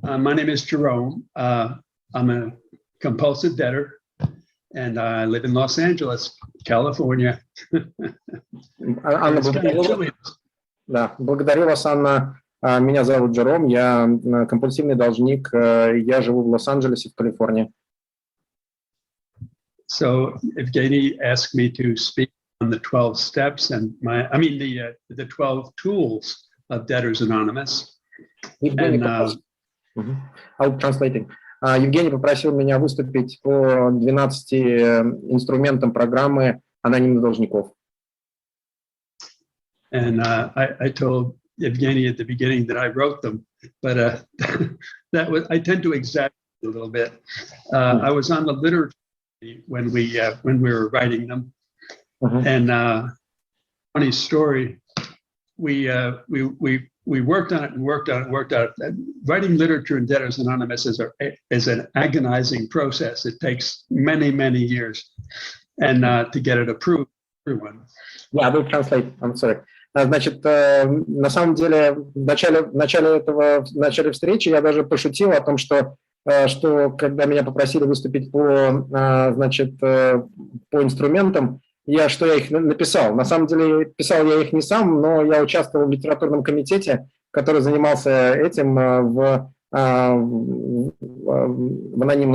My name is Jerome. I'm a compulsive debtor, and I live in Los Angeles, California. Анна, благодарю вас, Анна. Меня зовут Джером, я компульсивный должник, я живу в Лос-Анджелесе, в Калифорнии. So Evgeny asked me to speak on the 12 steps and the 12 tools of Debtors Anonymous. I'll translating. Евгений попросил меня выступить по 12 инструментам программы анонимных должников. And I told Evgeny at the beginning that I wrote them, but I tend to exaggerate a little bit. I was on the literature when we were writing them, and funny story, we worked on it and worked on it. Writing literature in Debtors Anonymous is an agonizing process. It takes many years, and to get it approved, everyone. Yeah, I will translate. I'm sorry. Значит, на самом деле в начале встречи я даже пошутил о том, что когда меня попросили выступить по инструментам, я их написал. На самом деле писал я их не сам, но я участвовал в литературном комитете, который занимался этим в анонимных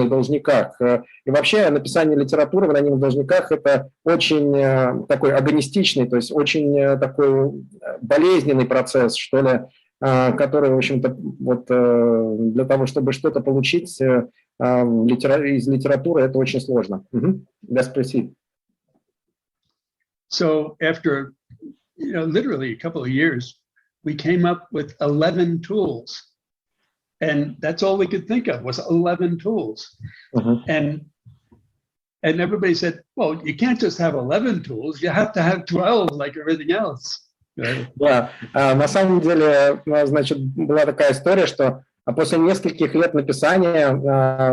должниках. И вообще написание литературы в анонимных должниках – это очень такой агонистичный, то есть очень такой болезненный процесс, что ли, который, в общем-то, для того, чтобы что-то получить из литературы, это очень сложно. Let's proceed. So after, literally a couple of years, we came up with 11 tools. And that's all we could think of was 11 tools. And everybody said, well, you can't just have 11 tools, you have to have 12 like everything else. Right? Да, на самом деле, значит, была такая история, что после нескольких лет написания,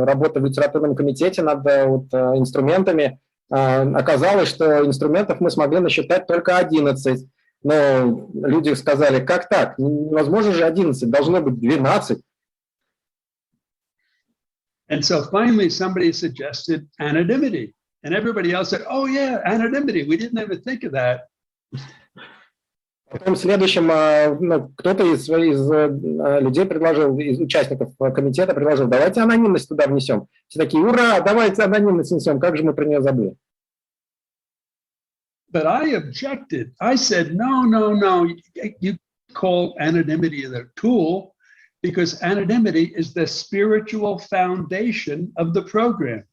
работы в литературном комитете над инструментами, оказалось, что инструментов мы смогли насчитать только 11. Но люди сказали, как так? Невозможно же 11, должно быть 12. And so finally somebody suggested anonymity. And everybody else said, oh yeah, anonymity, we didn't ever think of that. Потом следующим кто-то из людей предложил, из участников комитета предложил, давайте анонимность туда внесем. Все такие, ура, давайте анонимность внесем, как же мы про нее забыли. But I objected. I said, no, you call anonymity the tool, because anonymity is the spiritual foundation of the program.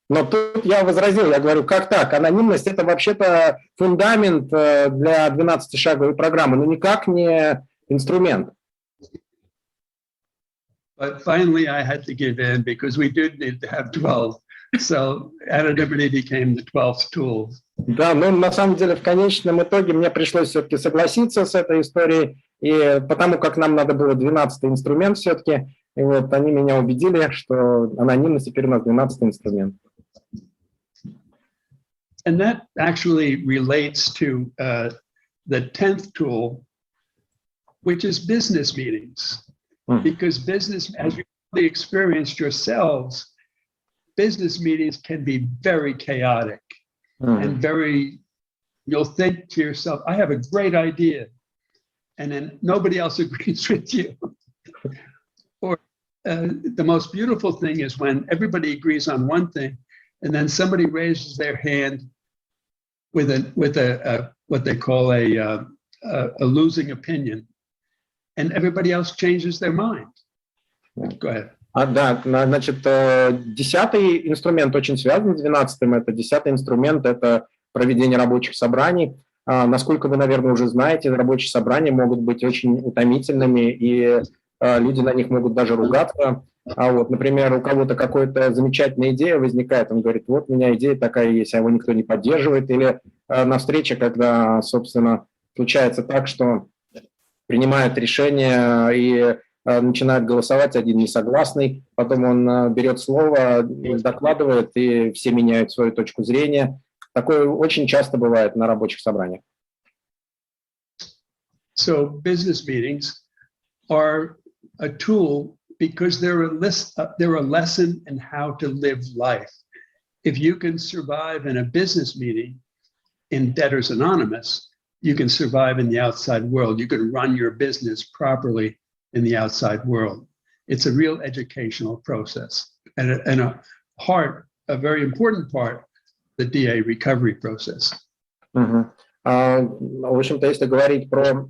Но тут я возразил, я говорю, как так? Анонимность – это вообще-то фундамент для 12-шаговой программы, но никак не инструмент. But finally I had to give in because we did need to have 12. So anonymity became the 12th tool. Да, но на самом деле в конечном итоге мне пришлось все-таки согласиться с этой историей, и потому как нам надо было 12-й инструмент все-таки, и вот они меня убедили, что анонимность теперь у нас 12-й инструмент. And that actually relates to the 10th tool, which is business meetings. Because business, as you probably experienced yourselves, business meetings can be very chaotic and you'll think to yourself, I have a great idea, and then nobody else agrees with you. Or the most beautiful thing is when everybody agrees on one thing, and then somebody raises their hand with what they call a losing opinion, and everybody else changes their mind. Go ahead. Да, значит, 10-й инструмент очень связан с 12-м. Это 10-й инструмент, это проведение рабочих собраний. Насколько вы, наверное, уже знаете, рабочие собрания могут быть очень утомительными, и люди на них могут даже ругаться. Например, у кого-то какая-то замечательная идея возникает, он говорит, вот у меня идея такая есть, а его никто не поддерживает. Или на встрече, когда, собственно, случается так, что принимают решение и начинает голосовать один несогласный, потом он берет слово, докладывает, и все меняют свою точку зрения. Такое очень часто бывает на рабочих собраниях. So business meetings are a tool because they're a lesson in how to live life. If you can survive in a business meeting in Debtors Anonymous, you can survive in the outside world. You can run your business properly in the outside world. It's a real educational process and a very important part, the DA recovery process. В общем-то, если говорить про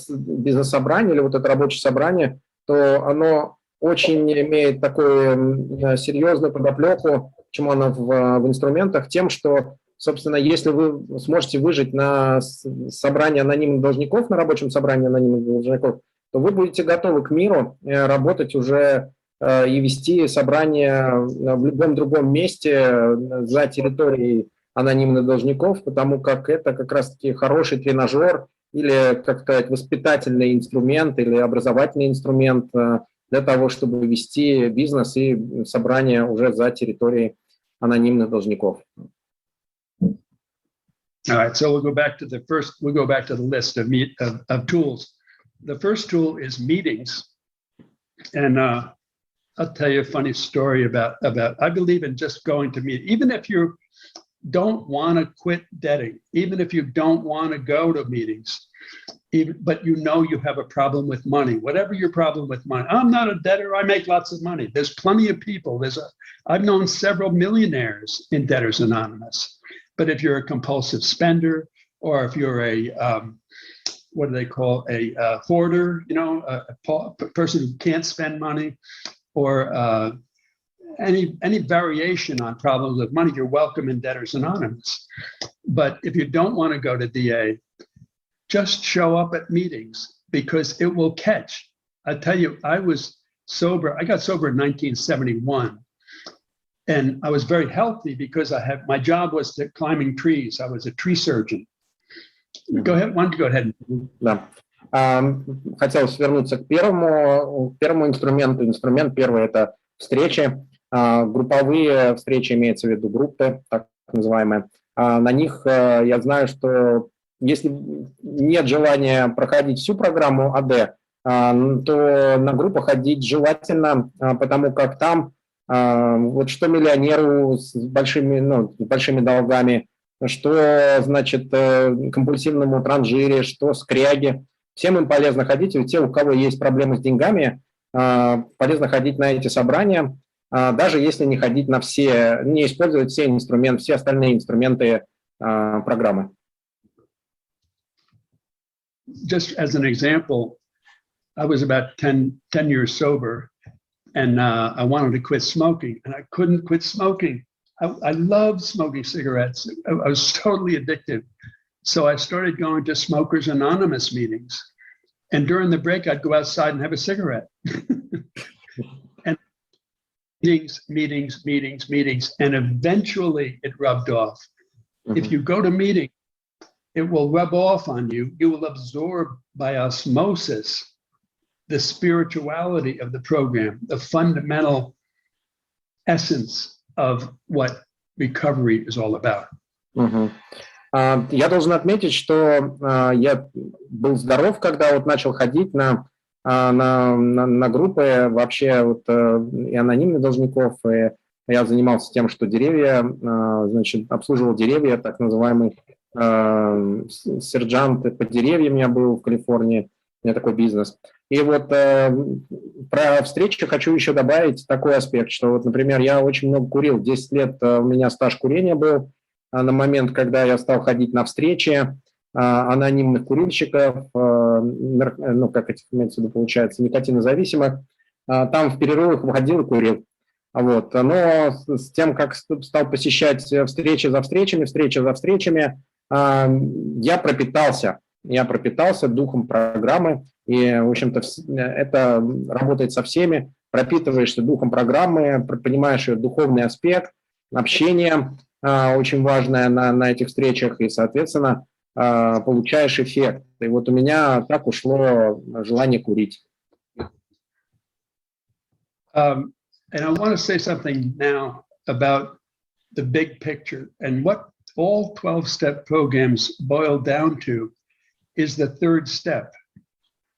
бизнес-собрание или вот это рабочее собрание, то оно очень имеет такую серьезную подоплеку, почему оно в инструментах, тем, что, собственно, если вы сможете выжить на собрании анонимных должников, на рабочем собрании анонимных должников, то вы будете готовы к миру работать уже и вести собрание в любом другом месте за территорией анонимных должников, потому как это как раз-таки хороший тренажер или, как сказать, воспитательный инструмент или образовательный инструмент для того, чтобы вести бизнес и собрание уже за территорией анонимных должников. All right, so we'll go back to the list of tools. The first tool is meetings, and I'll tell you a funny story about I believe in just going to meet, even if you don't want to quit debting, even if you don't want to go to meetings, but you know you have a problem with money, whatever your problem with money. I'm not a debtor, I make lots of money. There's plenty of people. I've known several millionaires in Debtors Anonymous. But if you're a compulsive spender, or if you're a what do they call a hoarder, you know, a person who can't spend money, or any variation on problems with money, you're welcome in Debtors Anonymous. But if you don't want to go to DA, just show up at meetings because it will catch. I tell you, I was sober. I got sober in 1971. And I was very healthy because my job was climbing trees. I was a tree surgeon. Go ahead. Why don't you go ahead? Да. Хотелось вернуться к первому инструменту. Инструмент первый – это встречи. Групповые встречи, имеется в виду группы, так называемые. На них я знаю, что если нет желания проходить всю программу АД, то на группу ходить желательно, потому как там вот что миллионеру с большими долгами, что, значит, компульсивному транжире, что скряге. Всем им полезно ходить, и те, у кого есть проблемы с деньгами, полезно ходить на эти собрания, даже если не ходить на все, не использовать все инструменты, все остальные инструменты программы. Just as an example, I was about 10 years sober, and I wanted to quit smoking, and I couldn't quit smoking. I loved smoking cigarettes. I was totally addicted. So I started going to Smokers Anonymous meetings. And during the break, I'd go outside and have a cigarette. And meetings. And eventually it rubbed off. Mm-hmm. If you go to meetings, it will rub off on you. You will absorb by osmosis the spirituality of the program, the fundamental essence of what recovery is all about. Uh-huh. Я должен отметить, что я был здоров, когда вот начал ходить на группы вообще вот, и анонимных должников. И я занимался тем, что деревья, значит, обслуживал деревья, так называемый сержант по деревьям я был в Калифорнии, у меня такой бизнес. И вот про встречи хочу еще добавить такой аспект, что, вот, например, я очень много курил, 10 лет у меня стаж курения был, на момент, когда я стал ходить на встречи анонимных курильщиков, ну, как этих имеется в виду, получается, никотинозависимых, там в перерывах выходил и курил. Вот. Но с тем, как стал посещать встречи за встречами, я пропитался духом программы, и, в общем-то, это работает со всеми, пропитываешься духом программы, понимаешь ее духовный аспект, общение, очень важное на этих встречах, и, соответственно, получаешь эффект. И вот у меня так ушло желание курить. And I want to say something now about the big picture, and what all 12-step programs boil down to is the third step.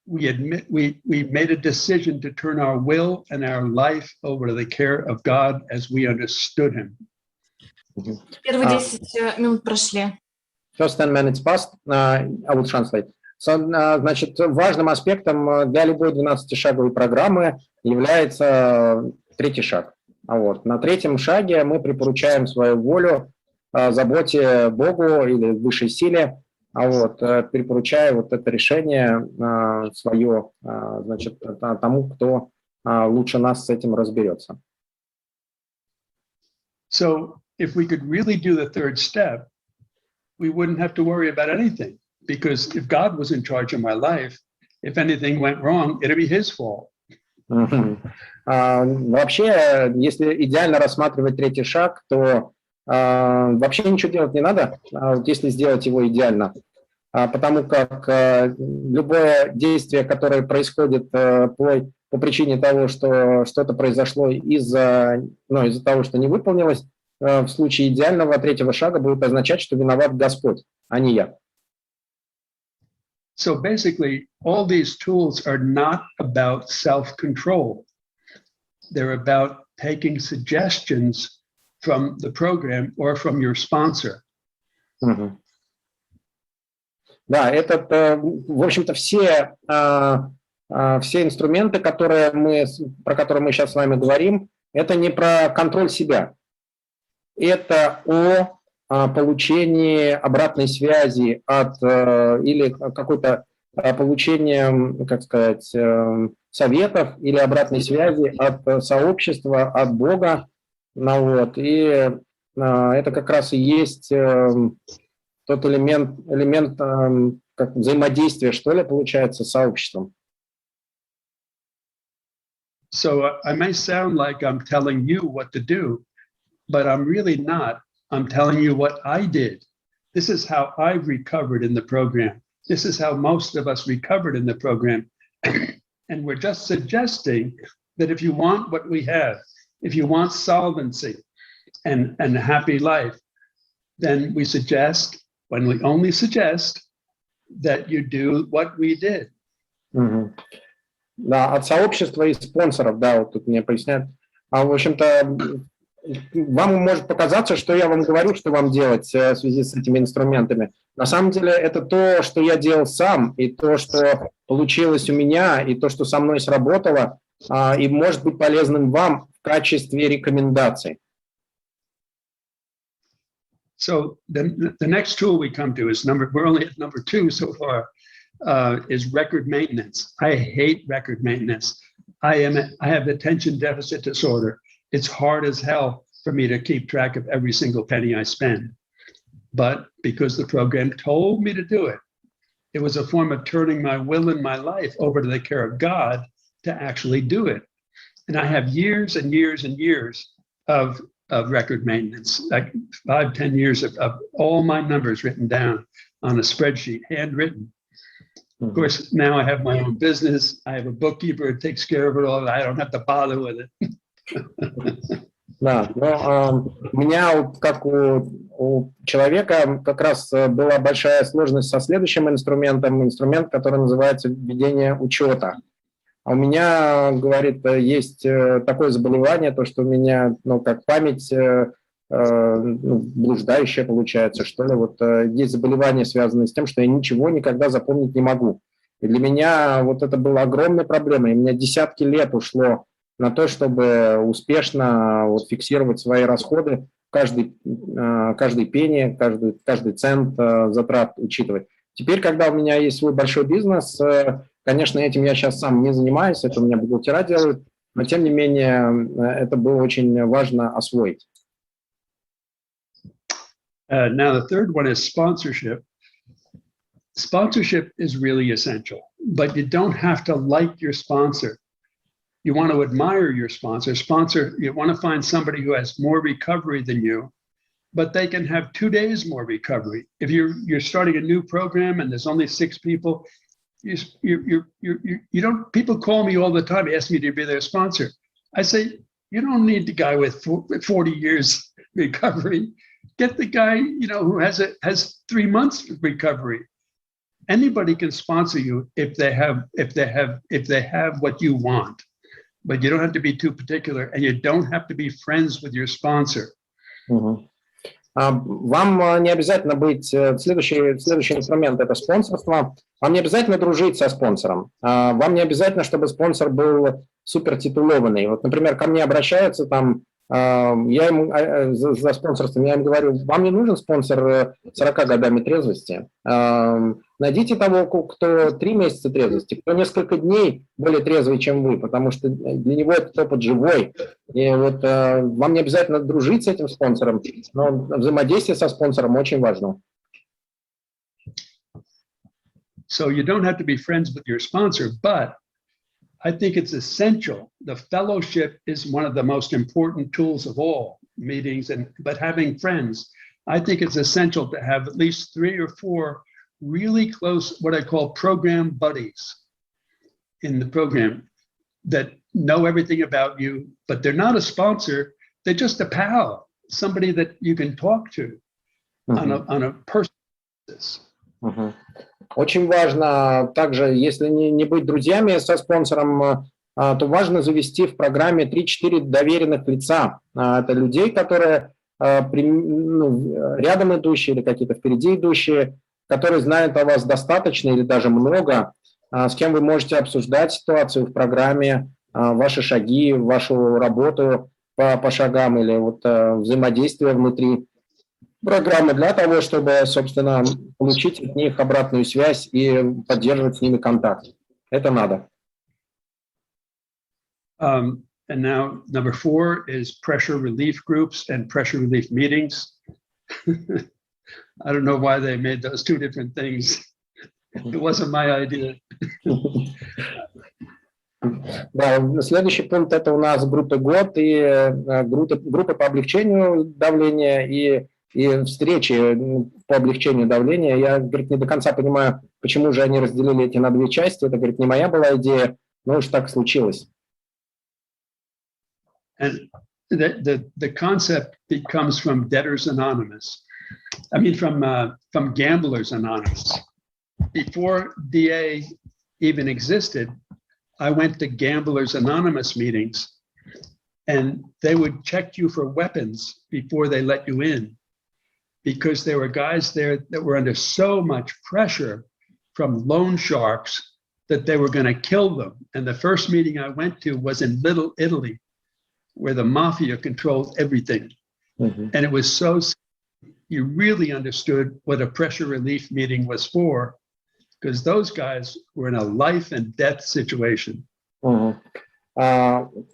we made a decision to turn our will and our life over to the care of God as we understood Him. Первые 10 минут прошли. First 10 minutes passed. I will translate. So, значит, важным аспектом для любой 12-шаговой программы является третий шаг. Вот. На третьем шаге мы припоручаем свою волю заботе Богу или высшей силе, вот, припоручая вот это решение свое, значит, тому, кто лучше нас с этим разберется. So, if we could really do the third step, we wouldn't have to worry about anything. Because if God was in charge of my life, if anything went wrong, it'd be His fault. Вообще, если идеально рассматривать третий шаг, то вообще ничего делать не надо, если сделать его идеально. Потому как любое действие, которое происходит по причине того, что что-то произошло из-за того, что не выполнилось, в случае идеального третьего шага будет означать, что виноват Господь, а не я. So basically, all these tools are not about self-control. They're about taking suggestions from the program or from your sponsor. Да, это, в общем-то, все инструменты, про которые мы сейчас с вами говорим, это не про контроль себя. Это о получении обратной связи или какой-то получением, как сказать, советов или обратной связи от сообщества, от Бога. Вот. И это как раз и есть тот элемент как взаимодействия, что ли, получается, с сообществом. So I may sound like I'm telling you what to do, but I'm really not. I'm telling you what I did. This is how I recovered in the program. This is how most of us recovered in the program. And we're just suggesting that if you want what we have, if you want solvency and a happy life, then we suggest, when we only suggest, that you do what we did. Да, от сообщества и спонсоров, да, вот тут мне поясняют. В общем-то, вам может показаться, что я вам говорю, что вам делать в связи с этими инструментами. На самом деле это то, что я делал сам, и то, что получилось у меня, и то, что со мной сработало, и может быть полезным вам в качестве рекомендаций. So the next tool we come to is we're only at number 2 so far, is record maintenance. I hate record maintenance. I have attention deficit disorder. It's hard as hell for me to keep track of every single penny I spend. But because the program told me to do it, it was a form of turning my will and my life over to the care of God to actually do it. And I have years and years and years of record maintenance, like 5-10 years of all my numbers written down on a spreadsheet, handwritten. Of course, now I have my own business. I have a bookkeeper who takes care of it all. I don't have to bother with it. Да, но у меня, как у человека, как раз была большая сложность со следующим инструментом, инструмент, который называется введение учета. А у меня, говорит, есть такое заболевание, то, что у меня, как память блуждающая получается, что ли, вот есть заболевание, связанное с тем, что я ничего никогда запомнить не могу. И для меня вот это была огромная проблема, и у меня десятки лет ушло на то, чтобы успешно фиксировать свои расходы, каждый пенни, каждый цент затрат учитывать. Теперь, когда у меня есть свой большой бизнес, конечно, этим я сейчас сам не занимаюсь, это у меня бухгалтера делают, но тем не менее это было очень важно освоить. Now the third one is sponsorship. Sponsorship is really essential, but you don't have to like your sponsor. You want to admire your sponsor. You want to find somebody who has more recovery than you, but they can have 2 days more recovery. If you're starting a new program and there's only 6 people, you don't. People call me all the time, ask me to be their sponsor. I say, you don't need the guy with 40 years recovery. Get the guy, who has 3 months recovery. anybody can sponsor you if they have what you want, but you don't have to be too particular, and you don't have to be friends with your sponsor. Вам не обязательно быть, следующий инструмент – это спонсорство. Вам не обязательно дружить со спонсором. Вам не обязательно, чтобы спонсор был супертитулованный. Вот, например, ко мне обращаются там, я им за спонсорством, я им говорю, вам не нужен спонсор 40 годами трезвости. Найдите того, кто 3 месяца трезвости, кто несколько дней более трезвый, чем вы, потому что для него этот опыт живой. И вот вам не обязательно дружить с этим спонсором, но взаимодействие со спонсором очень важно. So you don't have to be friends with your sponsor, but I think it's essential. The fellowship is one of the most important tools of all meetings, but having friends, I think it's essential to have at least 3 or 4 really close, what I call program buddies in the program that know everything about you, but they're not a sponsor. They're just a pal, somebody that you can talk to on a personal basis. Очень важно также, если не быть друзьями со спонсором, то важно завести в программе 3-4 доверенных лица. Это людей, которые рядом идущие или какие-то впереди идущие, которые знают о вас достаточно или даже много, с кем вы можете обсуждать ситуацию в программе, ваши шаги, вашу работу по шагам или вот взаимодействие внутри программы для того, чтобы, собственно, получить от них обратную связь и поддерживать с ними контакт. Это надо. And now number 4 is pressure relief groups and pressure relief meetings. I don't know why they made those 2 different things. It wasn't my idea. Да, следующий пункт – это у нас группы ГОД и группы по облегчению давления и встречи по облегчению давления. Я, говорит, не до конца понимаю, почему же они разделили эти на 2 части. Это, говорит, не моя была идея, но уж так случилось. And the concept comes from Debtors Anonymous. I mean, from Gamblers Anonymous. Before DA even existed, I went to Gamblers Anonymous meetings, and they would check you for weapons before they let you in, because there were guys there that were under so much pressure from loan sharks that they were going to kill them. And the first meeting I went to was in Little Italy, where the mafia controlled everything. And it was so, you really understood what a pressure relief meeting was for, because those guys were in a life and death situation.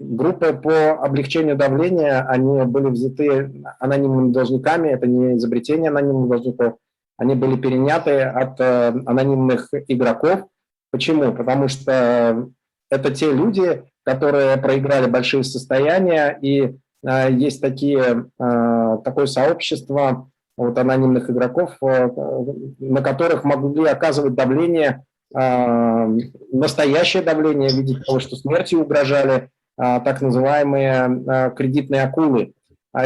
Группы по облегчению давления, они были взяты анонимными должниками, это не изобретение анонимных должников, они были переняты от анонимных игроков. Почему? Потому что это те люди, которые проиграли большие состояния, и есть такое сообщество вот, анонимных игроков, на которых могли оказывать давление, настоящее давление в виде того, что смертью угрожали так называемые кредитные акулы.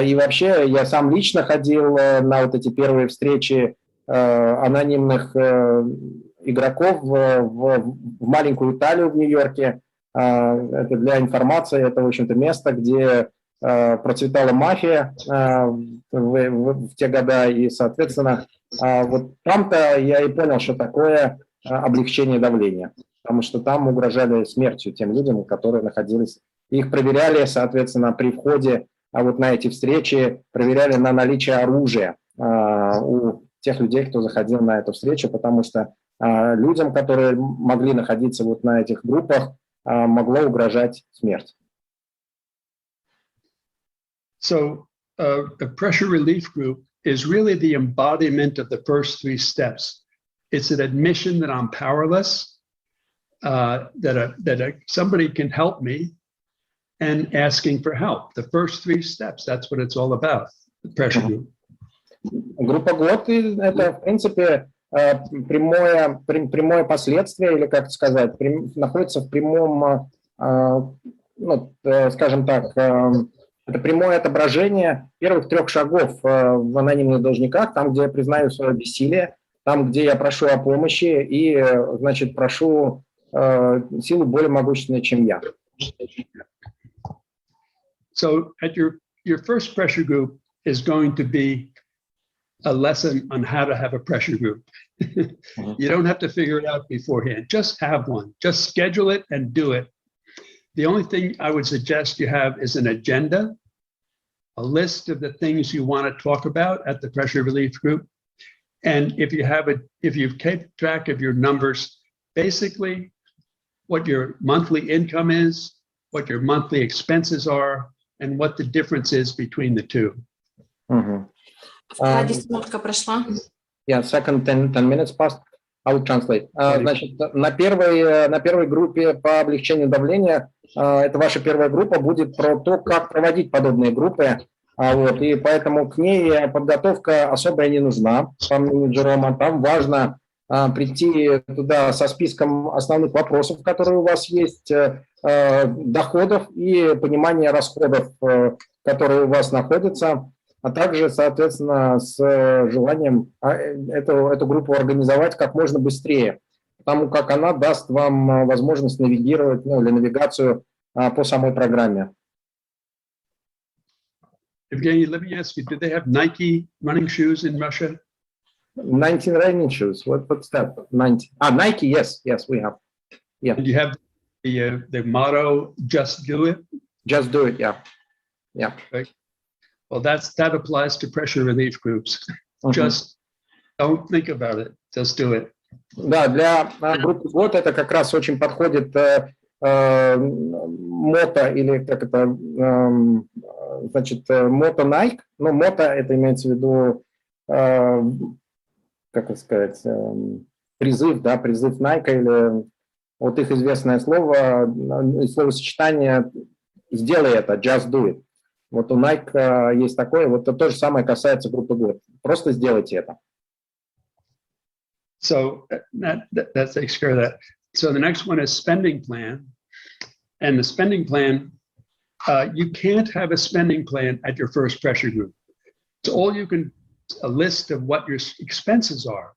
И вообще я сам лично ходил на вот эти первые встречи анонимных игроков в маленькую Италию в Нью-Йорке. Это для информации, это, в общем-то, место, где процветала мафия в те года, и, соответственно, вот там-то я и понял, что такое облегчение давления, потому что там угрожали смертью тем людям, которые находились, их проверяли, соответственно, при входе вот на эти встречи, проверяли на наличие оружия у тех людей, кто заходил на эту встречу, потому что людям, которые могли находиться вот на этих группах, могло угрожать смерть. So the pressure relief group is really the embodiment of the first 3 steps. It's an admission that I'm powerless, that somebody can help me, and asking for help. The first 3 steps, that's what it's all about, the pressure group. Группа ГОД – это, в принципе, прямое последствие, или, как сказать, находится в прямом, ну, скажем так, это прямое отображение первых 3 шагов в анонимных должниках, там, где я признаю свое бессилие, там, где я прошу о помощи и, значит, прошу силу более могущественной, чем я. So at your first pressure group is going to be a lesson on how to have a pressure group. You don't have to figure it out beforehand. Just have one. Just schedule it and do it. The only thing I would suggest you have is an agenda, a list of the things you want to talk about at the pressure relief group. And if you've kept track of your numbers, basically what your monthly income is, what your monthly expenses are, and what the difference is between the two. 10 минутка прошла. Yeah, second 10 minutes passed. I will translate. Значит, на первой группе по облегчению давления, это ваша первая группа, будет про то, как проводить подобные группы. Вот, и поэтому к ней подготовка особая не нужна, по мнению Джерома. Там важно прийти туда со списком основных вопросов, которые у вас есть, доходов и понимания расходов, которые у вас находятся, а также, соответственно, с желанием эту группу организовать как можно быстрее, потому как она даст вам возможность навигировать, или навигацию по самой программе. Evgeny, let me ask you, do they have Nike running shoes in Russia? 19 running shoes. What's that? 90. Nike. Yes, we have. Yeah. And you have the motto, just do it? Just do it, yeah. Right. Well, that applies to pressure relief groups. Just don't think about it, just do it. Да, для группы год это как раз очень подходит мото, или как это, значит, мото Nike. Ну, мото это имеется в виду, как это сказать, призыв Nike, или вот их известное словосочетание «сделай это», «just do it». Вот у Nike есть такое, вот то же самое касается группы год. Просто сделайте это. So that takes care of that. So the next one is spending plan. And the spending plan, you can't have a spending plan at your first pressure group. So all you can, a list of what your expenses are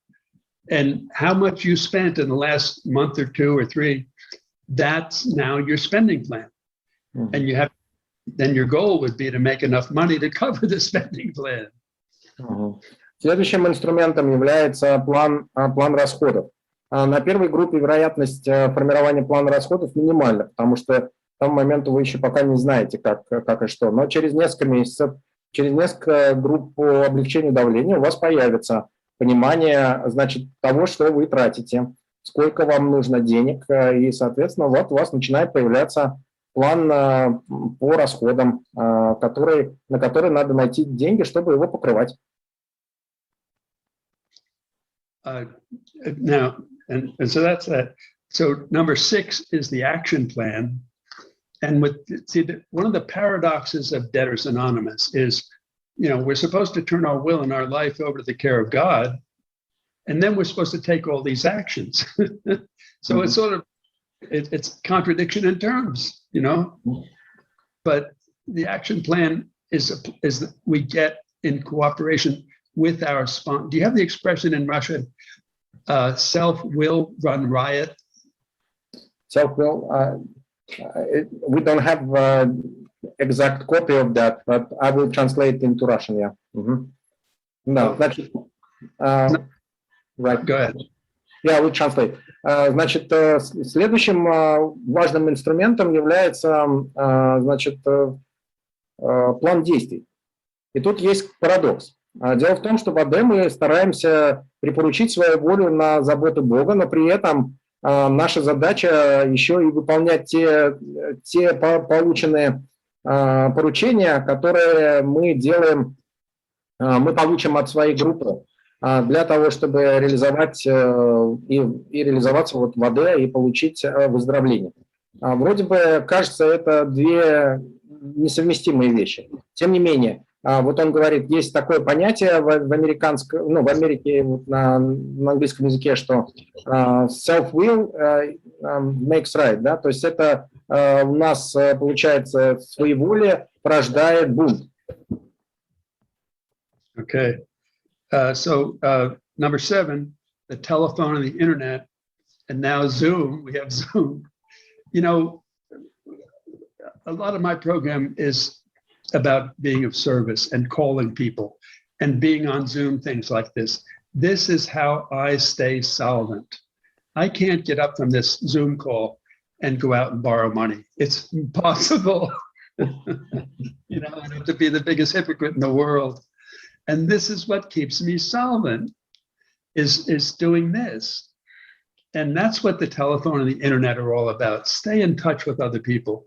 and how much you spent in the last month or 2 or 3, that's now your spending plan. And you have, then your goal would be to make enough money to cover the spending plan. Следующим инструментом является план расходов. На первой группе вероятность формирования плана расходов минимальна, потому что к тому моменту вы еще пока не знаете, как и что. Но через несколько месяцев, через несколько групп по облегчению давления у вас появится понимание, значит, того, что вы тратите, сколько вам нужно денег, и, соответственно, вот у вас начинает появляться план по расходам, на который надо найти деньги, чтобы его покрывать. Now, and so that's that. So number 6 is the action plan. And one of the paradoxes of Debtors Anonymous is, we're supposed to turn our will and our life over to the care of God, and then we're supposed to take all these actions. So it's sort of, it's contradiction in terms, But the action plan is we get in cooperation with our sponsor. Do you have the expression in Russia, self-will run riot? Self-will, we don't have exact copy of that, but I will translate into Russian, yeah. No, значит, right. Go ahead. Yeah, I will translate. Значит, следующим важным инструментом является, значит, план действий. И тут есть парадокс. Дело в том, что в АД мы стараемся припоручить свою волю на заботу Бога, но при этом наша задача еще и выполнять те полученные поручения, которые мы делаем, мы получим от своей группы для того, чтобы реализовать и реализоваться вот в АД и получить выздоровление. Вроде бы кажется, это две несовместимые вещи. Тем не менее, вот он говорит, есть такое понятие в Америке, на английском языке, что self-will makes right, да, то есть это у нас, получается, своеволие порождает бунт. Okay. So number 7 the telephone and the internet, and now Zoom, we have Zoom. You know, a lot of my program is about being of service and calling people and being on Zoom, things like this. This is how I stay solvent. I can't get up from this Zoom call and go out and borrow money. It's impossible. You know, I have to be the biggest hypocrite in the world. And this is what keeps me solvent, is doing this. And that's what the telephone and the internet are all about. Stay in touch with other people.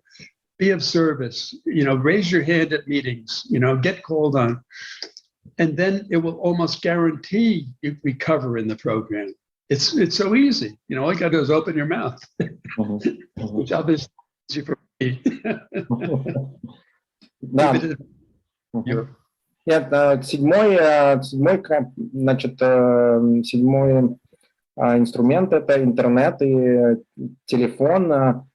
Be of service, you know, raise your hand at meetings, you know, get called on. And then it will almost guarantee you recover in the program. It's so easy. You know, all you got to do is open your mouth, which obviously is easy for me. Да. Нет, седьмой, значит, седьмой инструмент — это интернет и телефон,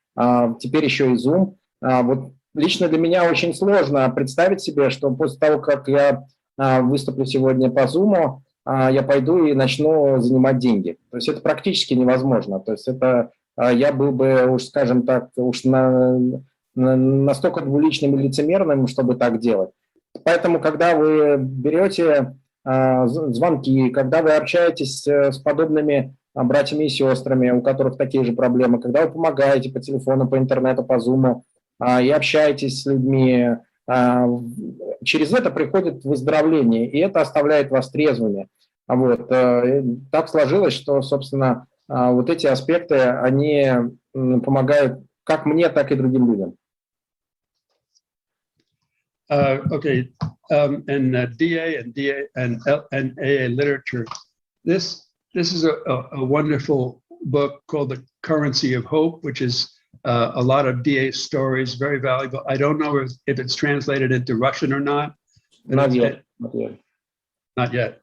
теперь еще и Zoom. Вот лично для меня очень сложно представить себе, что после того, как я выступлю сегодня по Zoom, я пойду и начну занимать деньги. То есть это практически невозможно. То есть это я был бы, уж скажем так, уж настолько двуличным и лицемерным, чтобы так делать. Поэтому, когда вы берете звонки, когда вы общаетесь с подобными братьями и сестрами, у которых такие же проблемы, когда вы помогаете по телефону, по интернету, по Zoom и общаетесь с людьми, через это приходит выздоровление, и это оставляет вас трезвыми. Вот. Так сложилось, что, собственно, вот эти аспекты, они помогают как мне, так и другим людям. Okay, and DA and AA literature. This is a wonderful book called The Currency of Hope, which is a lot of DA stories, very valuable. I don't know if it's translated into Russian or not. Not yet. Not yet.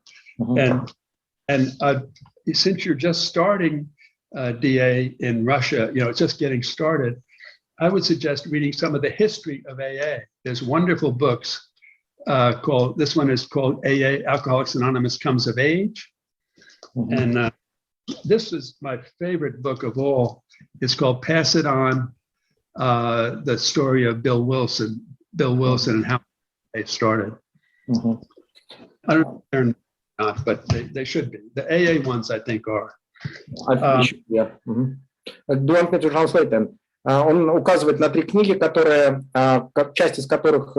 And since you're just starting DA in Russia, you know, it's just getting started, I would suggest reading some of the history of AA. There's wonderful books called, this one is called AA, Alcoholics Anonymous Comes of Age. And this is my favorite book of all. It's called Pass It On, the story of Bill Wilson and how they started. I don't know if they're not, but they should be. The AA ones, I think, are. Yeah. Do you want me to translate them? Он указывает на 3 книги, которые, часть из которых,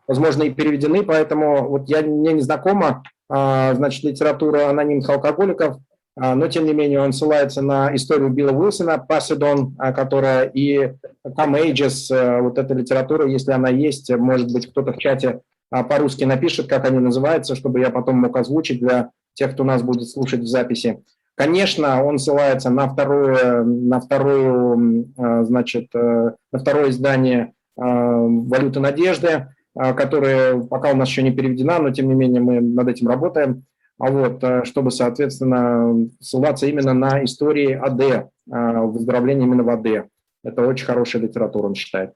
возможно, и переведены, поэтому вот мне не знакома, значит, литература анонимных алкоголиков, но, тем не менее, он ссылается на историю Билла Уилсона, Pass It On, которая и Come Ages, вот эта литература, если она есть, может быть, кто-то в чате по-русски напишет, как они называются, чтобы я потом мог озвучить для тех, кто нас будет слушать в записи. Конечно, он ссылается на второе издание «Валюты надежды», которое пока у нас еще не переведено, но тем не менее мы над этим работаем, чтобы, соответственно, ссылаться именно на истории АД, выздоровление именно в АД. Это очень хорошая литература, он считает.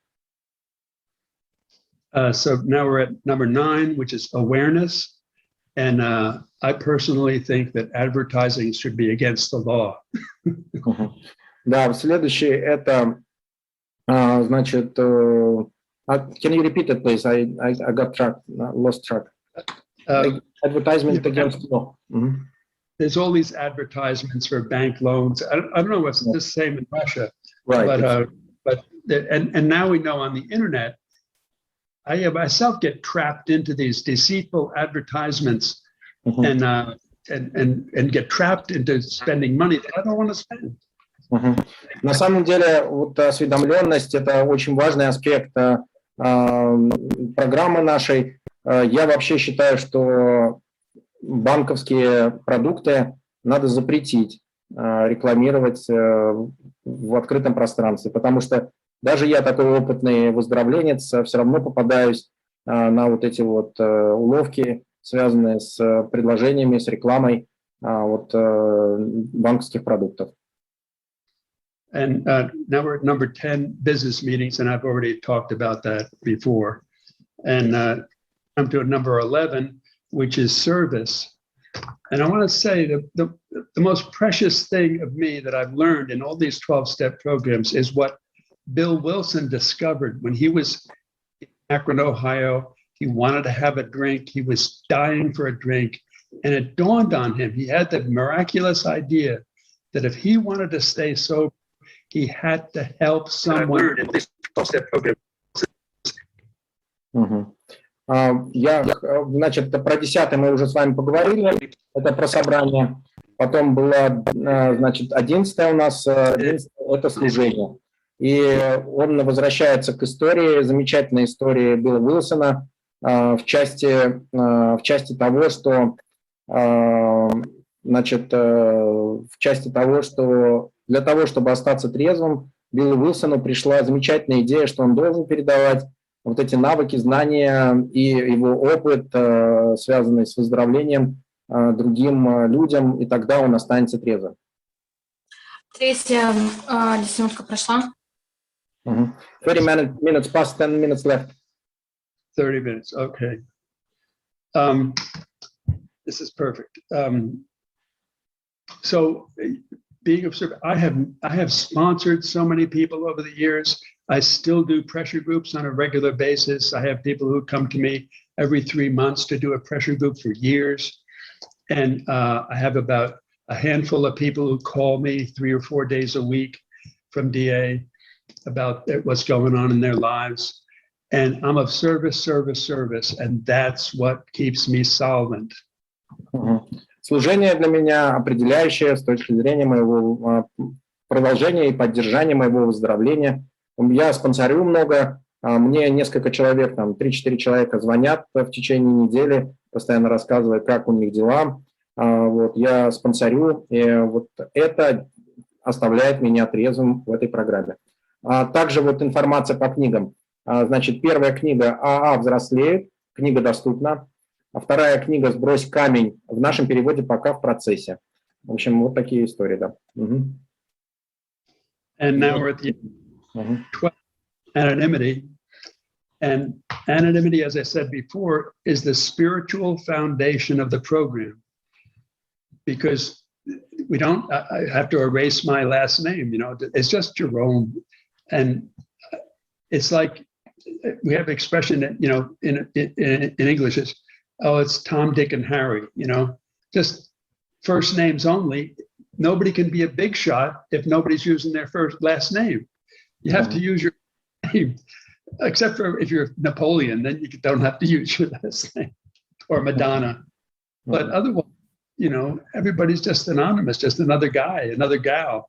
So now we're at number 9, which is awareness. And I personally think that advertising should be against the law. Да, следующее это, значит, can you repeat it, please? I got lost track. Advertisement against law. There's all these advertisements for bank loans. I don't know what's the same in Russia, right? But now we know on the internet. I myself get trapped into these deceitful advertisements and get trapped into spending money that I don't want to spend. На самом деле, вот осведомленность — это очень важный аспект программы нашей. Я вообще считаю, что банковские продукты надо запретить рекламировать в открытом пространстве, потому что даже я, такой опытный выздоровленец, все равно попадаюсь на вот эти вот уловки, связанные с предложениями, с рекламой банковских продуктов. And now we're at number 10, business meetings, and I've already talked about that before. And I'm to number 11, which is service. And I want to say that the most precious thing of me that I've learned in all these 12-step programs is what Bill Wilson discovered when he was in Akron, Ohio. He wanted to have a drink. He was dying for a drink. And it dawned on him, he had the miraculous idea that if he wanted to stay sober, he had to help someone in this 12-step program. Значит, про 10-й мы уже с вами поговорили, это про собрание. Потом было, значит, 11-е у нас, 11 это служение. И он возвращается к истории, замечательной истории Билла Уилсона в части того, что, значит, в части того, что для того, чтобы остаться трезвым, Биллу Уилсону пришла замечательная идея, что он должен передавать вот эти навыки, знания и его опыт, связанный с выздоровлением, другим людям, и тогда он останется трезвым. Третья десятиминутка прошла. 30 minutes past, 10 minutes left. 30 minutes, okay. This is perfect. So being observed, I have sponsored so many people over the years. I still do pressure groups on a regular basis. I have people who come to me every 3 months to do a pressure group for years. And I have about a handful of people who call me 3 or 4 days a week from DA about what's going on in their lives. And I'm of service, service, service. And that's what keeps me solvent. Служение для меня определяющее с точки зрения моего продолжения и поддержания моего выздоровления. Я спонсорю много, мне несколько человек, там 3-4 человека звонят в течение недели, постоянно рассказывают, как у них дела. Вот, я спонсорю, и вот это оставляет меня трезвым в этой программе. Также вот информация по книгам. Значит, первая книга «АА взрослеет», книга доступна. А вторая книга «Сбрось камень» в нашем переводе пока в процессе. В общем, вот такие истории, да. And now we're at the 12, anonymity. And anonymity, as I said before, is the spiritual foundation of the program. Because we don't, I have to erase my last name, you know, it's just Jerome. And it's like, we have expression that, you know, in English is, oh, it's Tom, Dick, and Harry, you know, just first names only. Nobody can be a big shot if nobody's using their last name. You have to use your name, except for if you're Napoleon, then you don't have to use your last name, or Madonna. But otherwise, you know, everybody's just anonymous, just another guy, another gal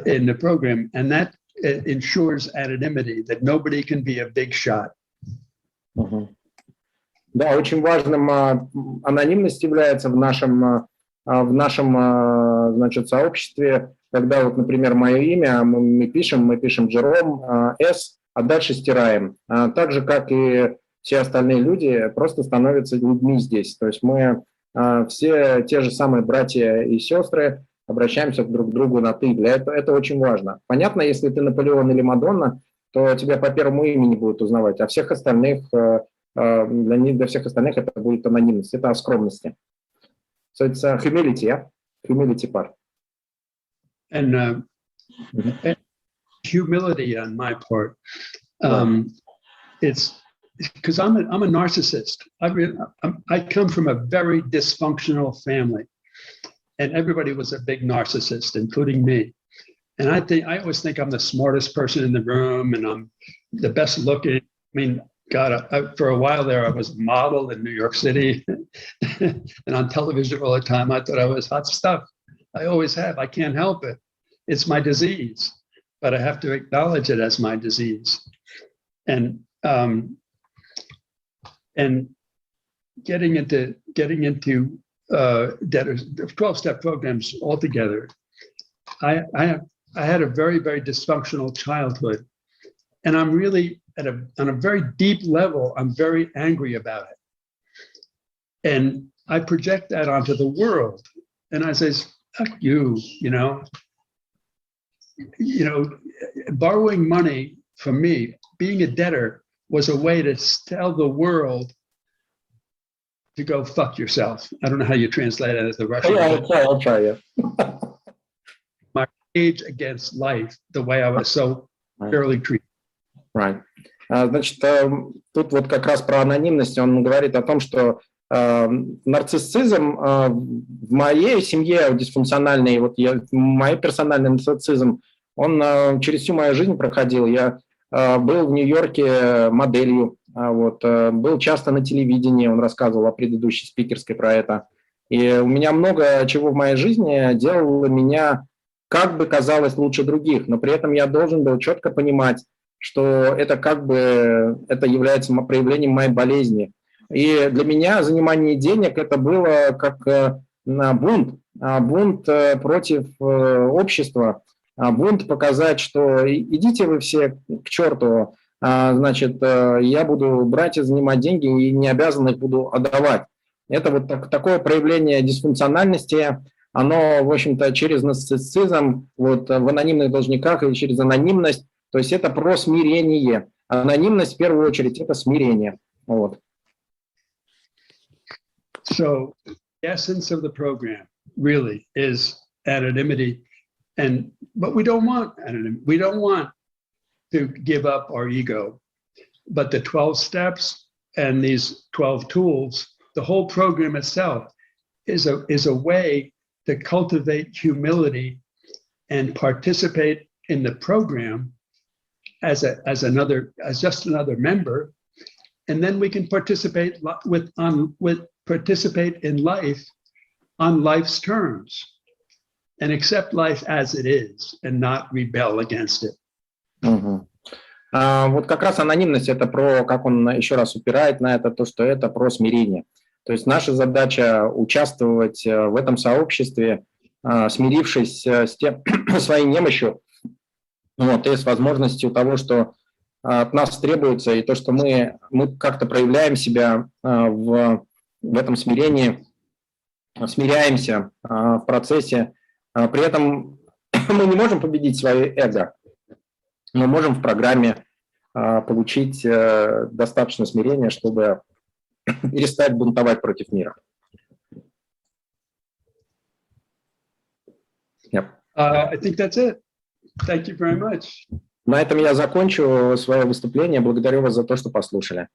in the program. And that ensures anonymity, that nobody can be a big shot. Да, очень важным анонимность является в нашем значит, сообществе, когда вот, например, мое имя мы пишем Jerome S, а дальше стираем. Так же, как и все остальные люди, просто становятся людьми здесь. То есть мы все те же самые братья и сестры, обращаемся друг к другу на «ты». Для этого это очень важно. Понятно, если ты Наполеон или Мадонна, то тебя по первому имени будут узнавать, а всех остальных, для всех остальных это будет анонимность, это о скромности. So it's humility, yeah? Humility part. And humility on my part. It's because I'm a narcissist. I come from a very dysfunctional family, and everybody was a big narcissist, including me. And I always think I'm the smartest person in the room, and I'm the best looking. I mean, God, for a while there, I was a model in New York City and on television all the time. I thought I was hot stuff. I always have. I can't help it. It's my disease, but I have to acknowledge it as my disease. And getting into 12-step programs altogether, I had a very, very dysfunctional childhood, and I'm really on a very deep level, I'm very angry about it. And I project that onto the world. And I say, fuck you, you know, borrowing money from me, being a debtor was a way to tell the world to go fuck yourself. I don't know how you translate it as a Russian. Yeah, I'll try, yeah. My rage against life, the way I was so fairly treated. Right. Значит, тут вот как раз про анонимность он говорит о том, что нарциссизм в моей семье дисфункциональный, вот мой персональный нарциссизм, он через всю мою жизнь проходил. Я был в Нью-Йорке моделью, вот, был часто на телевидении, он рассказывал о предыдущей спикерской про это. И у меня много чего в моей жизни делало меня, как бы казалось, лучше других, но при этом я должен был четко понимать, что это как бы это является проявлением моей болезни. И для меня занимание денег это было как бунт против общества, бунт показать, что идите вы все к черту, значит, я буду брать и занимать деньги и не обязан их буду отдавать. Это вот такое проявление дисфункциональности, оно, в общем-то, через нарциссизм вот, в анонимных должниках или через анонимность, то есть это про смирение. Анонимность, в первую очередь, это смирение. Вот. So the essence of the program really is anonymity, but we don't want anonymity. We don't want to give up our ego. But the 12 steps and these 12 tools, the whole program itself is a way to cultivate humility and participate in the program as just another member, and then we can participate participate in life on life's terms and accept life as it is and not rebel against it. Вот как раз анонимность это про, как он еще раз упирает на это, то, что это про смирение. То есть наша задача участвовать в этом сообществе, смирившись с тем, своей немощью, вот, и с возможностью того, что от нас требуется, и то, что мы как-то проявляем себя в этом смирении, смиряемся в процессе. При этом мы не можем победить свое эго, но можем в программе получить достаточно смирения, чтобы перестать бунтовать против мира. Yep. I think that's it. Thank you very much. На этом я закончу свое выступление. Благодарю вас за то, что послушали.